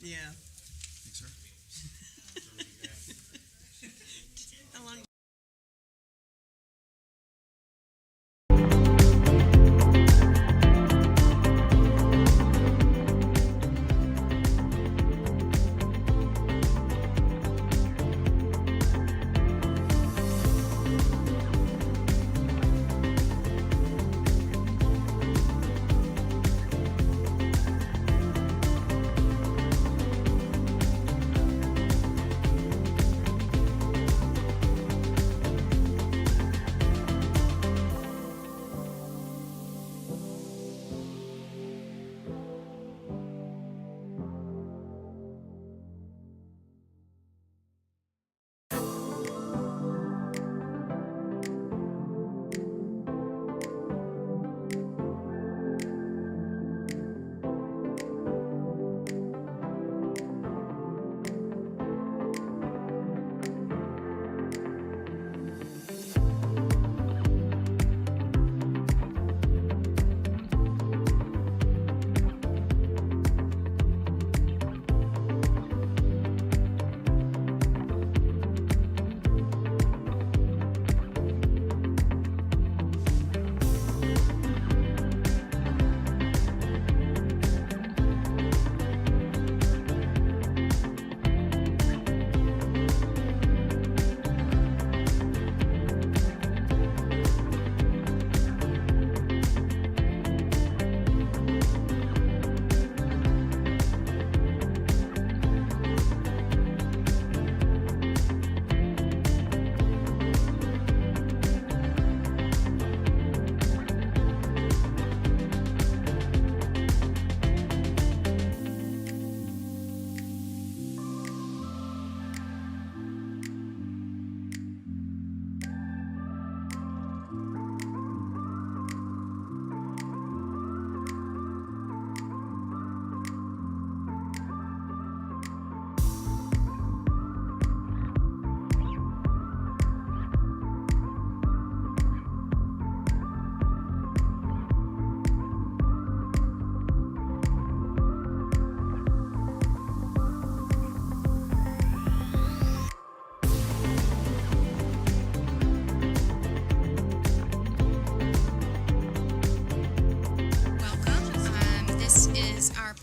Yeah. Thanks, sir. How long?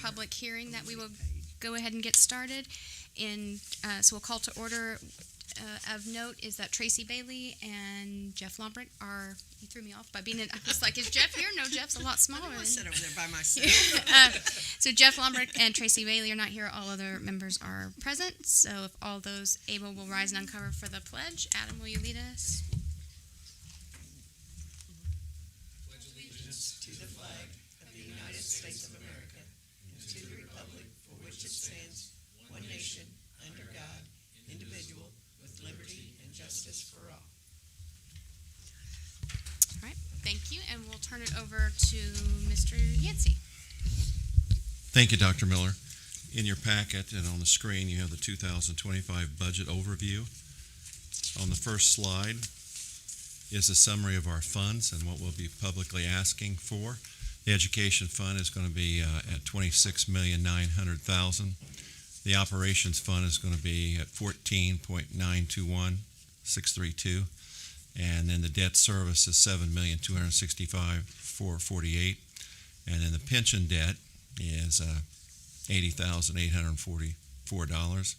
Public hearing that we will go ahead and get started. And so we'll call to order. Of note is that Tracy Bailey and Jeff Lombrick are, you threw me off by being in, I was like, is Jeff here? No, Jeff's a lot smaller. I sit over there by myself. So Jeff Lombrick and Tracy Bailey are not here. All other members are present. So if all those able will rise and uncover for the pledge. Adam, will you lead us? Pledge allegiance to the flag of the United States of America and to the republic for which it stands, one nation, under God, indivisible, with liberty and justice for all. All right, thank you, and we'll turn it over to Mr. Yancey. Thank you, Dr. Miller. In your packet and on the screen, you have the 2025 budget overview. On the first slide is a summary of our funds and what we'll be publicly asking for. The education fund is going to be at $26,900,000. The operations fund is going to be at $14,921,632, and then the debt service is $7,265,448, and then the pension debt is $80,844,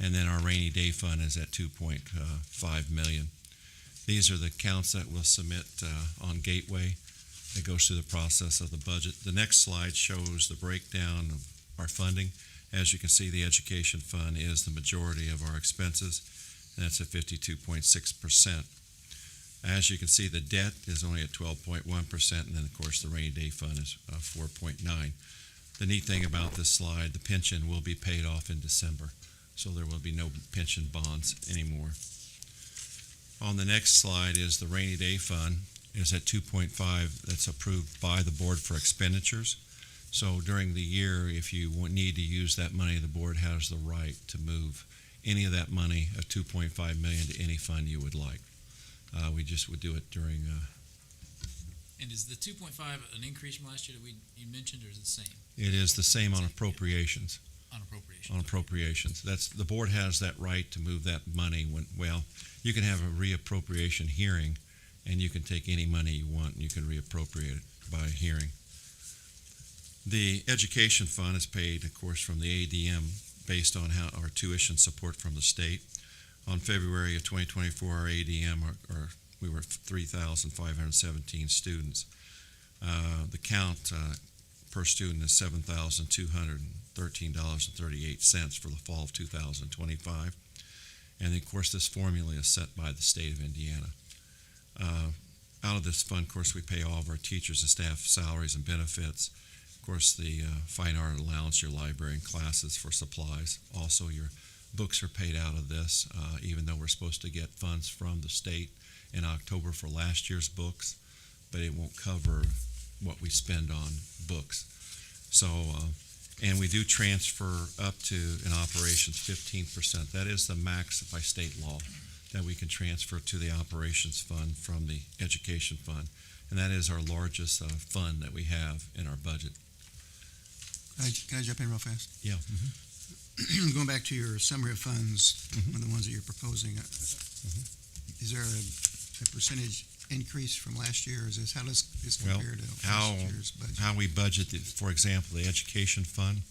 and then our rainy day fund is at $2.5 million. These are the accounts that we'll submit on Gateway. It goes through the process of the budget. The next slide shows the breakdown of our funding. As you can see, the education fund is the majority of our expenses, and that's at 52.6%. As you can see, the debt is only at 12.1%, and then, of course, the rainy day fund is 4.9%. The neat thing about this slide, the pension will be paid off in December, so there will be no pension bonds anymore. On the next slide is the rainy day fund is at 2.5. That's approved by the board for expenditures. So during the year, if you need to use that money, the board has the right to move any of that money of $2.5 million to any fund you would like. We just would do it during. And is the 2.5 an increase from last year that you mentioned, or is it the same? It is the same on appropriations. On appropriations. on appropriations. That's, the board has that right to move that money when, well, you can have a reappropriation hearing, and you can take any money you want, and you can reappropriate it by hearing. The education fund is paid, of course, from the ADM based on how our tuition support from the state. On February of 2024, our ADM, we were 3,517 students. The count per student is $7,213.38 for the fall of 2025. And of course, this formula is set by the state of Indiana. Out of this fund, of course, we pay all of our teachers and staff salaries and benefits. Of course, the fine art allowance, your library and classes for supplies. Also, your books are paid out of this, even though we're supposed to get funds from the state in October for last year's books, but it won't cover what we spend on books. So, and we do transfer up to, in operations, 15%. That is the max by state law that we can transfer to the operations fund from the education fund. And that is our largest fund that we have in our budget. Can I jump in real fast? Yeah. Going back to your summary of funds, one of the ones that you're proposing, is there a percentage increase from last year? Is this, how does this compare to last year's budget? How we budget, for example, the education fund,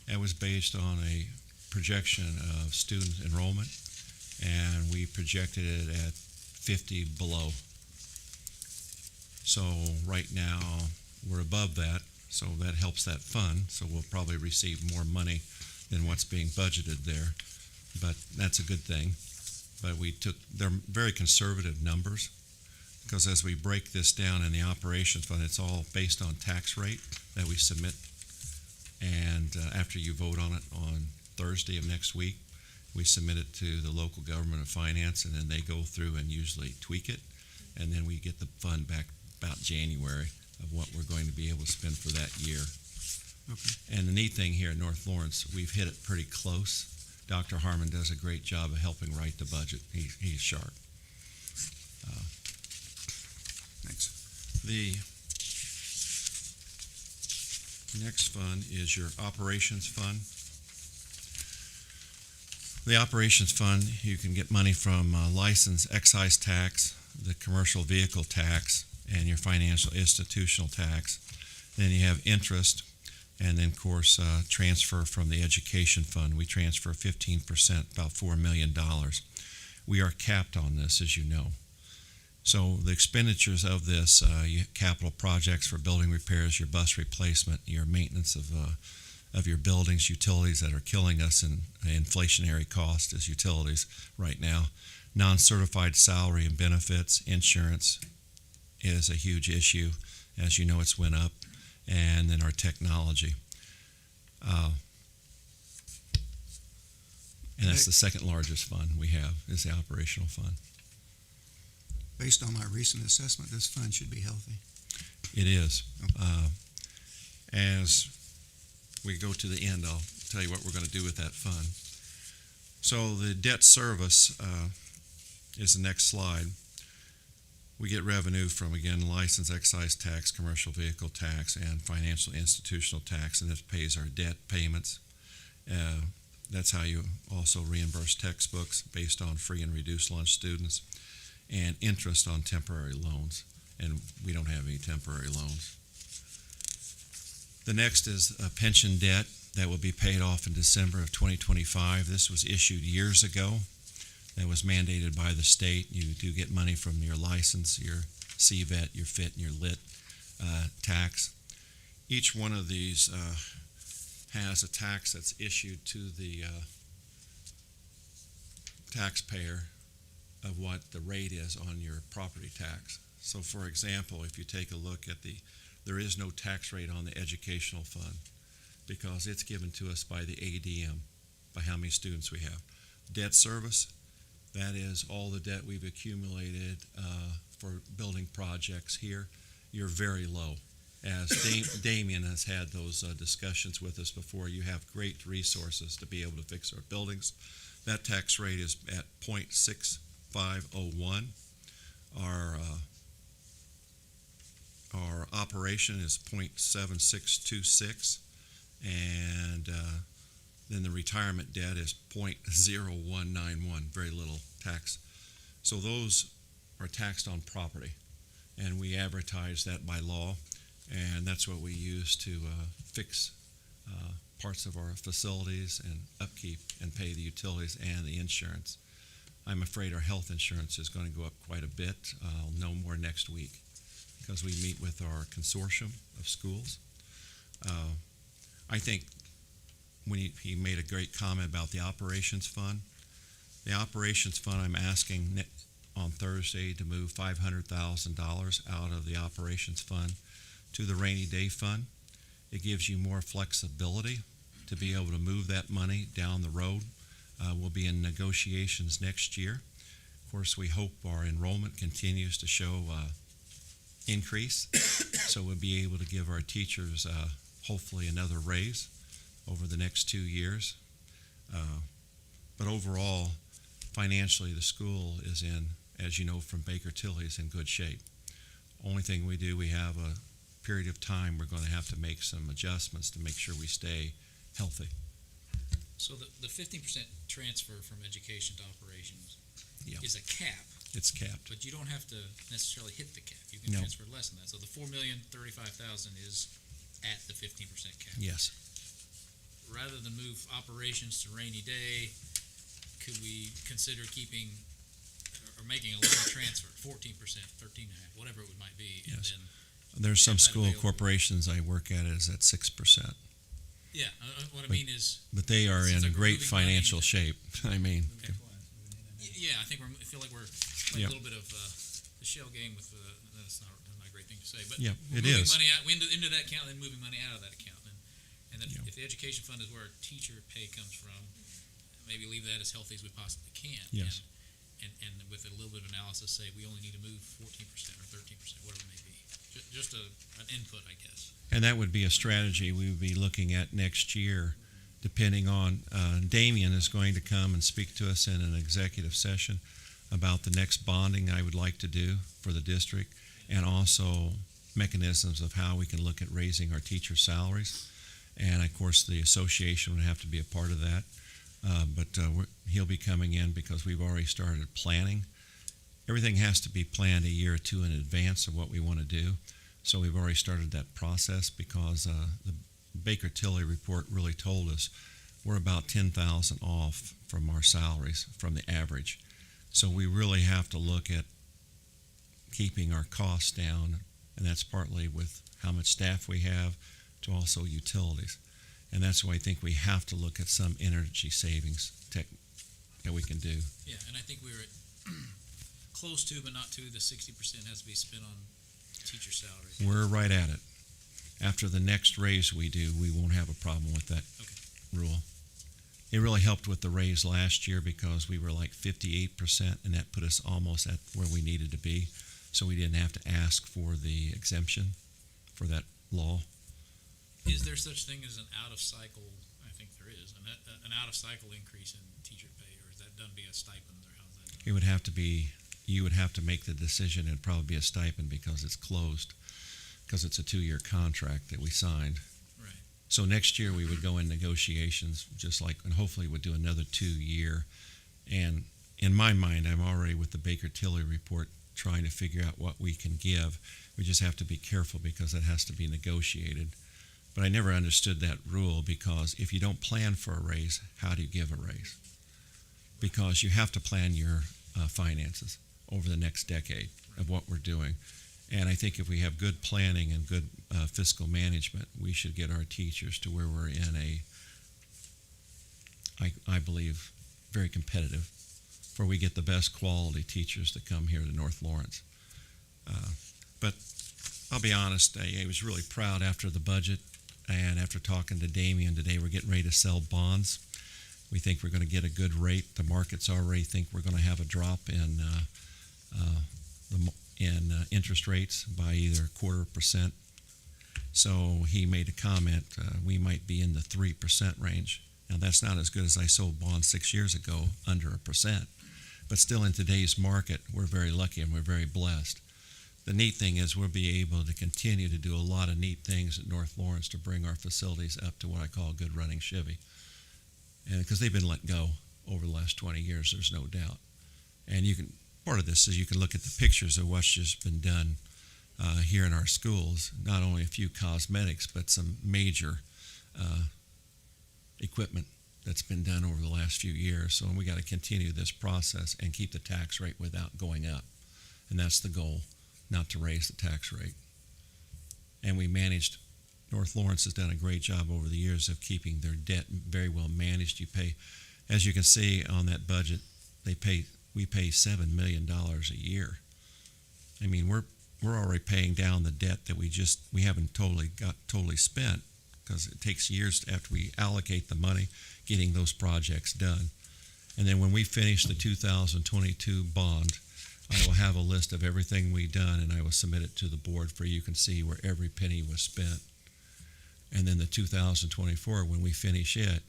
that was based on a projection of student enrollment, and we projected it at 50 below. So right now, we're above that, so that helps that fund, so we'll probably receive more money than what's being budgeted there, but that's a good thing. But they're very conservative numbers, because as we break this down in the operations fund, it's all based on tax rate that we submit. And after you vote on it on Thursday of next week, we submit it to the local government of finance, and then they go through and usually tweak it. And then we get the fund back about January of what we're going to be able to spend for that year. Okay. And the neat thing here at North Lawrence, we've hit it pretty close. Dr. Harmon does a great job of helping write the budget. He's sharp. Thanks. The next fund is your operations fund. The operations fund, you can get money from license, excise tax, the commercial vehicle tax, and your financial institutional tax. Then you have interest, and then, of course, transfer from the education fund. We transfer 15%, about $4 million. We are capped on this, as you know. So the expenditures of this, capital projects for building repairs, your bus replacement, your maintenance of your buildings, utilities that are killing us in inflationary cost as utilities right now, non-certified salary and benefits, insurance is a huge issue. As you know, it's went up. And then our technology. And that's the second largest fund we have, is the operational fund. Based on my recent assessment, this fund should be healthy. It is. As we go to the end, I'll tell you what we're going to do with that fund. So the debt service is the next slide. We get revenue from, again, license, excise tax, commercial vehicle tax, and financial institutional tax, and this pays our debt payments. That's how you also reimburse textbooks based on free and reduced lunch students, and interest on temporary loans, and we don't have any temporary loans. The next is a pension debt that will be paid off in December of 2025. This was issued years ago. That was mandated by the state. You do get money from your license, your CVET, your FIT, and your LIT tax. Each one of these has a tax that's issued to the taxpayer of what the rate is on your property tax. So, for example, if you take a look at there is no tax rate on the educational fund because it's given to us by the ADM, by how many students we have. Debt service, that is all the debt we've accumulated for building projects here. You're very low. As Damien has had those discussions with us before, you have great resources to be able to fix our buildings. That tax rate is at 0.6501. Our operation is 0.7626, and Then the retirement debt is 0.0191, very little tax. So those are taxed on property, and we advertise that by law, and that's what we use to fix parts of our facilities and upkeep and pay the utilities and the insurance. I'm afraid our health insurance is going to go up quite a bit. I'll know more next week because we meet with our consortium of schools. I think when he made a great comment about the operations fund. The operations fund, I'm asking on Thursday to move $500,000 out of the operations fund to the rainy day fund. It gives you more flexibility to be able to move that money down the road. We'll be in negotiations next year. Of course, we hope our enrollment continues to show increase, so we'll be able to give our teachers hopefully another raise over the next 2 years. But overall, financially, the school is in, as you know from Baker Tilly, is in good shape. Only thing we do, we have a period of time we're going to have to make some adjustments to make sure we stay healthy. So the 15% transfer from education to operations Yeah. is a cap, It's capped. but you don't have to necessarily hit the cap. You can No. transfer less than that. So the $4,035,000 is at the 15% cap. Yes. Rather than move operations to rainy day, could we consider keeping or making a lower transfer, 14%, 13.5%, whatever it might be, and Yes. then There's some Have that school available. corporations I work at is at 6%, yeah, what I mean is, but they are Seems in like we're great moving money. financial shape. I mean, yeah, I think I feel like we're playing Yeah. a little bit of the shell game with that's not a great thing to say, but Yeah, we're it moving is. money out into that account, then moving money out of that account, and then Yeah. if the education fund is where our teacher pay comes from, maybe leave that as healthy as we possibly can. Yes. And with a little bit of analysis, say we only need to move 14% or 13%, whatever it may be. Just an input, I guess. and that would be a strategy we would be looking at next year, depending on, Damien is going to come and speak to us in an executive session about the next bonding I would like to do for the district, and also mechanisms of how we can look at raising our teacher salaries. And of course, the association would have to be a part of that. He'll be coming in because we've already started planning. Everything has to be planned a year or two in advance of what we want to do. So we've already started that process because the Baker Tilly report really told us we're about 10,000 off from our salaries from the average. So we really have to look at keeping our costs down, and that's partly with how much staff we have to also utilities. And that's why I think we have to look at some energy savings that we can do. Yeah, and I think we were at close to, but not to, the 60% has to be spent on teacher salaries. We're right at it. After the next raise we do, we won't have a problem with that rule. It really helped with the raise last year because we were like 58%, and that put us almost at where we needed to be. So we didn't have to ask for the exemption for that law. Is there such thing as an out-of-cycle, I think there is, an out-of-cycle increase in teacher pay, or is that done via stipends, or how's that done? It would have to be, you would have to make the decision. It'd probably be a stipend because it's closed, because it's a 2-year contract that we signed. Right. So next year we would go in negotiations just like, and hopefully would do another 2-year. And in my mind, I'm already with the Baker Tilly report trying to figure out what we can give. We just have to be careful because it has to be negotiated. But I never understood that rule because if you don't plan for a raise, how do you give a raise? Because you have to plan your finances over the next decade of what we're doing. And I think if we have good planning and good fiscal management, we should get our teachers to where we're in I believe, very competitive, where we get the best quality teachers that come here to North Lawrence. But I'll be honest, I was really proud after the budget and after talking to Damien today. We're getting ready to sell bonds. We think we're going to get a good rate. The markets already think we're going to have a drop in interest rates by either 0.25%. So he made a comment, we might be in the 3% range. Now that's not as good as I sold bonds 6 years ago, under 1%. But still in today's market, we're very lucky and we're very blessed. The neat thing is we'll be able to continue to do a lot of neat things at North Lawrence to bring our facilities up to what I call a good running chevy. and because they've been let go over the last 20 years, there's no doubt. And part of this is you can look at the pictures of what's just been done here in our schools, not only a few cosmetics, but some major equipment that's been done over the last few years. So we got to continue this process and keep the tax rate without going up. And that's the goal, not to raise the tax rate. And North Lawrence has done a great job over the years of keeping their debt very well managed. You pay, as you can see on that budget, we pay $7 million a year. I mean, we're already paying down the debt that we haven't totally spent, because it takes years after we allocate the money getting those projects done. And then when we finish the 2022 bond, I will have a list of everything we've done, and I will submit it to the board for you can see where every penny was spent. And then the 2024, when we finish it,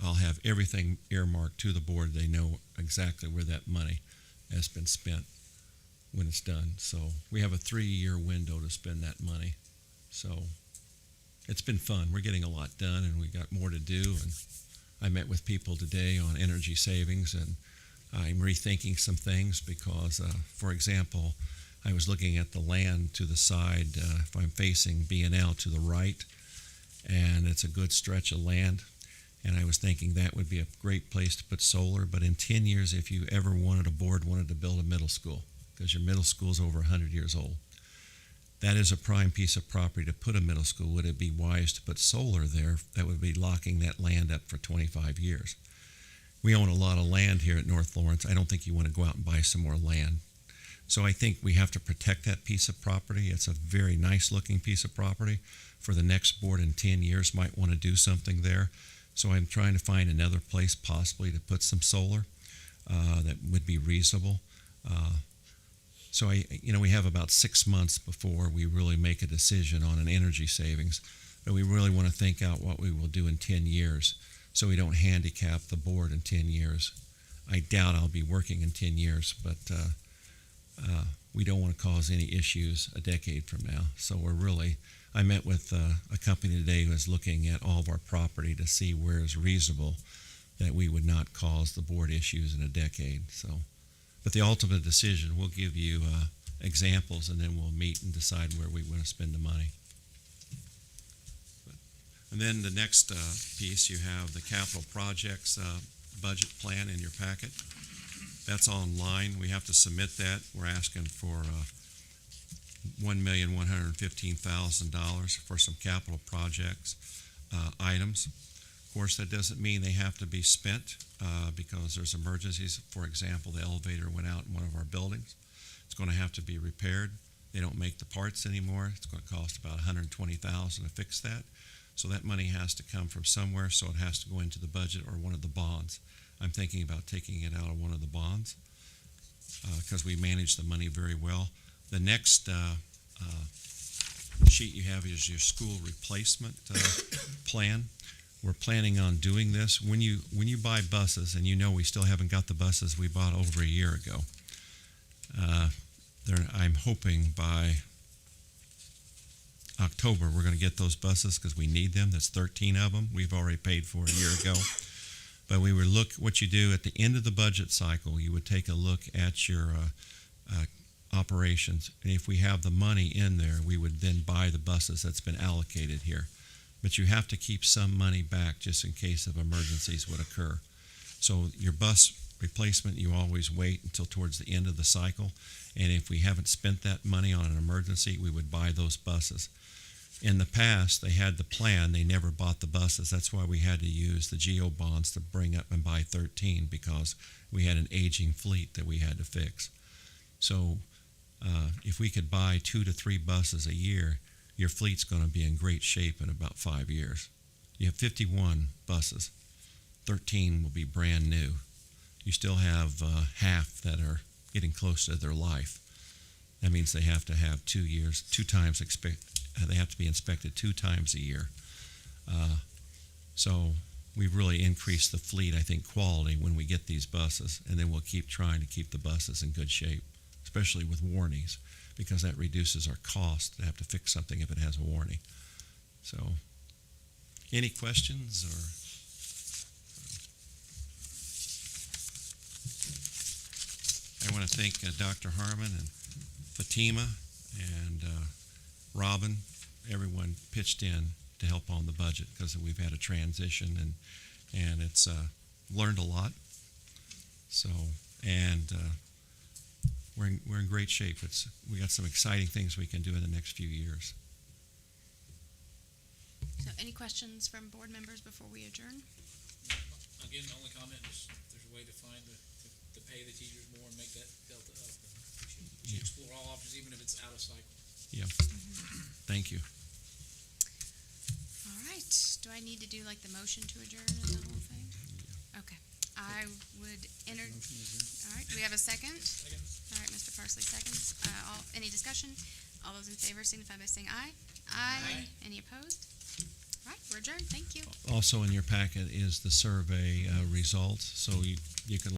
I'll have everything earmarked to the board. They know exactly where that money has been spent when it's done. So we have a 3-year window to spend that money. So it's been fun. We're getting a lot done, and we got more to do. And I met with people today on energy savings, and I'm rethinking some things because, for example, I was looking at the land to the side, if I'm facing B&L to the right, and it's a good stretch of land. And I was thinking that would be a great place to put solar. But in 10 years, if you ever wanted to build a middle school, because your middle school is over 100 years old, that is a prime piece of property to put a middle school. Would it be wise to put solar there? That would be locking that land up for 25 years. We own a lot of land here at North Lawrence. I don't think you want to go out and buy some more land. So I think we have to protect that piece of property. It's a very nice looking piece of property. For the next board in 10 years might want to do something there. So I'm trying to find another place possibly to put some solar that would be reasonable. So we have about 6 months before we really make a decision on an energy savings, but we really want to think out what we will do in 10 years so we don't handicap the board in 10 years. I doubt I'll be working in 10 years, but we don't want to cause any issues a decade from now. So I met with a company today who is looking at all of our property to see where is reasonable that we would not cause the board issues in a decade. But the ultimate decision, we'll give you examples, and then we'll meet and decide where we want to spend the money. And then the next piece, you have the capital projects budget plan in your packet. That's online. We have to submit that. We're asking for $1,115,000 for some capital projects items. Of course, that doesn't mean they have to be spent because there's emergencies. For example, the elevator went out in one of our buildings. It's going to have to be repaired. They don't make the parts anymore. It's going to cost about $120,000 to fix that. So that money has to come from somewhere, so it has to go into the budget or one of the bonds. I'm thinking about taking it out of one of the bonds because we manage the money very well. The next sheet you have is your school replacement plan. We're planning on doing this. When you buy buses, and we still haven't got the buses we bought over a year ago, I'm hoping by October we're going to get those buses because we need them. That's 13 of them. We've already paid for a year ago. But we would look what you do at the end of the budget cycle. You would take a look at your operations, and if we have the money in there, we would then buy the buses that's been allocated here. But you have to keep some money back just in case of emergencies would occur. So your bus replacement, you always wait until towards the end of the cycle, and if we haven't spent that money on an emergency, we would buy those buses. In the past, they had the plan, they never bought the buses. That's why we had to use the GO bonds to bring up and buy 13, because we had an aging fleet that we had to fix. So if we could buy 2 to 3 buses a year, your fleet's going to be in great shape in about 5 years. You have 51 buses. 13 will be brand new. You still have half that are getting close to their life. That means they have to have 2 years, they have to be inspected 2 times a year. So we've really increased the fleet, I think, quality when we get these buses, and then we'll keep trying to keep the buses in good shape, especially with warnings, because that reduces our cost to have to fix something if it has a warning. So, any questions? Or want to thank Dr. Harmon and Fatima and Robin. Everyone pitched in to help on the budget because we've had a transition and it's learned a lot. So, and we're in great shape. We got some exciting things we can do in the next few years. So any questions from board members before we adjourn? Again, the only comment is if there's a way to find to pay the teachers more and make that delta up, then we should explore all options, even if it's out of cycle. Yeah. Thank you. All right. Do I need to do like the motion to adjourn and the whole thing? Okay. I would enter. All right. Do we have a second? Second. All right. Mr. Parsley seconds. Any discussion? All those in favor signify by saying aye. Aye. Any opposed? All right. We're adjourned. Thank you. Also in your packet is the survey results, so you can